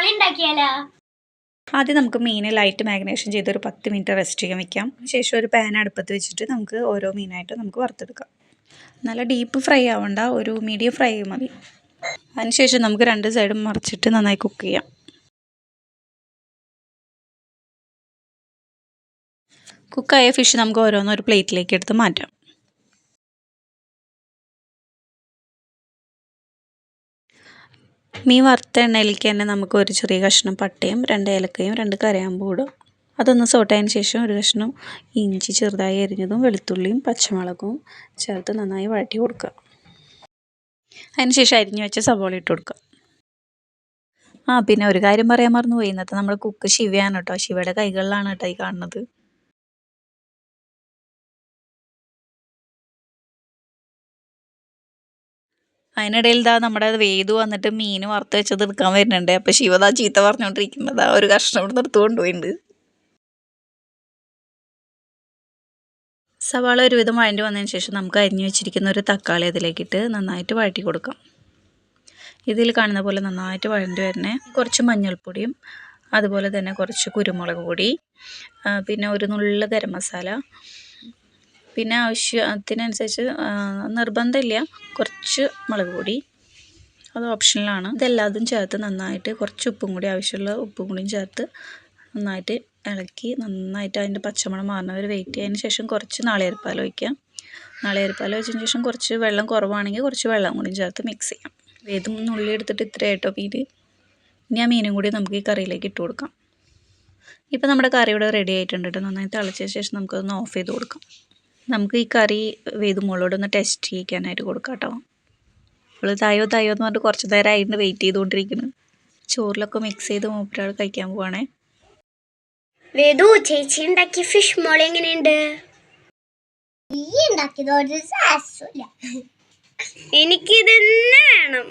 മോളി ഉണ്ടാക്കിയാലോ? ആദ്യം നമുക്ക് മീൻ ലൈറ്റ് മാഗ്നേഷൻ ചെയ്ത് ഒരു 10 മിനിറ്റ് റെസ്റ്റ് ചെയ്യാൻ വെക്കാം. ശേഷം ഒരു പാൻ അടുപ്പത്ത് വെച്ചിട്ട് നമുക്ക് ഓരോ മീനായിട്ട് നമുക്ക് വറുത്തെടുക്കാം. നല്ല ഡീപ്പ് ഫ്രൈ ആവണ്ട, ഒരു മീഡിയം ഫ്രൈ മതി. അതിനുശേഷം നമുക്ക് 2 സൈഡും മറിച്ചിട്ട് നന്നായി കുക്ക് ചെയ്യാം. കുക്കായ ഫിഷ് നമുക്ക് ഓരോന്നും ഒരു പ്ലേറ്റിലേക്ക് എടുത്ത് മാറ്റാം. മീൻ വറുത്ത എണ്ണയിലേക്ക് തന്നെ നമുക്ക് ഒരു ചെറിയ കഷ്ണം പട്ടയും 2 ഏലക്കയും 2 കരയാമ്പൂ ഇടും. അതൊന്ന് സോട്ടായതിന് ശേഷം ഒരു കഷ്ണം ഇഞ്ചി ചെറുതായി അരിഞ്ഞതും വെളുത്തുള്ളിയും പച്ചമുളകും ചേർത്ത് നന്നായി വഴറ്റി കൊടുക്കുക. അതിനുശേഷം അരിഞ്ഞു വെച്ച സവോള ഇട്ട് കൊടുക്കുക. പിന്നെ ഒരു കാര്യം പറയാൻ മറന്നുപോയി. ഇന്നത്തെ നമ്മുടെ കുക്ക് ശിവയാണ് കേട്ടോ. ശിവയുടെ കൈകളിലാണ് കേട്ടോ ഈ കാണുന്നത്. അതിനിടയിൽ നമ്മുടെ വേദു വന്നിട്ട് മീൻ വറുത്ത് വെച്ചത് എടുക്കാൻ വരുന്നുണ്ട്. അപ്പോൾ ശിവദാ ചീത്ത പറഞ്ഞുകൊണ്ടിരിക്കുന്നത് ഒരു കഷ്ണം ഇവിടെ നിർത്ത് കൊണ്ടുപോയിട്ടുണ്ട്. സവാള ഒരുവിധം വഴണ്ടി വന്നതിന് ശേഷം നമുക്ക് അരിഞ്ഞു വെച്ചിരിക്കുന്ന ഒരു തക്കാളി അതിലേക്കിട്ട് നന്നായിട്ട് വഴറ്റി കൊടുക്കാം. ഇതിൽ കാണുന്ന പോലെ നന്നായിട്ട് വഴണ്ടി വരണേ. കുറച്ച് മഞ്ഞൾപ്പൊടിയും അതുപോലെ തന്നെ കുറച്ച് കുരുമുളക് പൊടി, പിന്നെ ഒരു നുള്ള ഗരം മസാല, പിന്നെ ആവശ്യത്തിനനുസരിച്ച് നിർബന്ധമില്ല കുറച്ച് മുളക് പൊടി, അത് ഓപ്ഷണലാണ്. ഇതെല്ലാതും ചേർത്ത് നന്നായിട്ട് കുറച്ച് ഉപ്പും കൂടി ആവശ്യമുള്ള ഉപ്പും കൂടിയും ചേർത്ത് നന്നായിട്ട് ഇളക്കി നന്നായിട്ട് അതിൻ്റെ പച്ചമണം മാറുന്നവർ വെയിറ്റ് ചെയ്തതിന് ശേഷം കുറച്ച് നാളികേരപ്പാൽ ഒഴിക്കാം. നാളികേരപ്പാൽ ഒഴിച്ചതിന് ശേഷം കുറച്ച് വെള്ളം കുറവാണെങ്കിൽ കുറച്ച് വെള്ളം കൂടിയും ചേർത്ത് മിക്സ് ചെയ്യാം. ഏതും നുള്ളി എടുത്തിട്ട് ഇത്രയായിട്ടോ മീൻ. ഇനി ആ മീനും കൂടി നമുക്ക് ഈ കറിയിലേക്ക് ഇട്ട് കൊടുക്കാം. ഇപ്പോൾ നമ്മുടെ കറി ഇവിടെ റെഡി ആയിട്ടുണ്ട് കേട്ടോ. നന്നായി തിളച്ചതിന് ശേഷം നമുക്കതൊന്ന് ഓഫ് ചെയ്ത് കൊടുക്കാം. നമുക്ക് ഈ കറി വേദുമോളോടൊന്ന് ടെസ്റ്റ് ചെയ്യിക്കാനായിട്ട് കൊടുക്കാം കേട്ടോ. അവൾ തായോ എന്ന് പറഞ്ഞിട്ട് കുറച്ച് നേരമായിട്ട് വെയിറ്റ് ചെയ്തുകൊണ്ടിരിക്കുന്നു. ചോറിലൊക്കെ മിക്സ് ചെയ്ത് മൂപ്പരാൾ കഴിക്കാൻ പോവാണേ. വേദു, ചേച്ചി ഉണ്ടാക്കിയ ഫിഷ് മോൾ എങ്ങനെയുണ്ട്? എനിക്കിത് തന്നെ വേണം.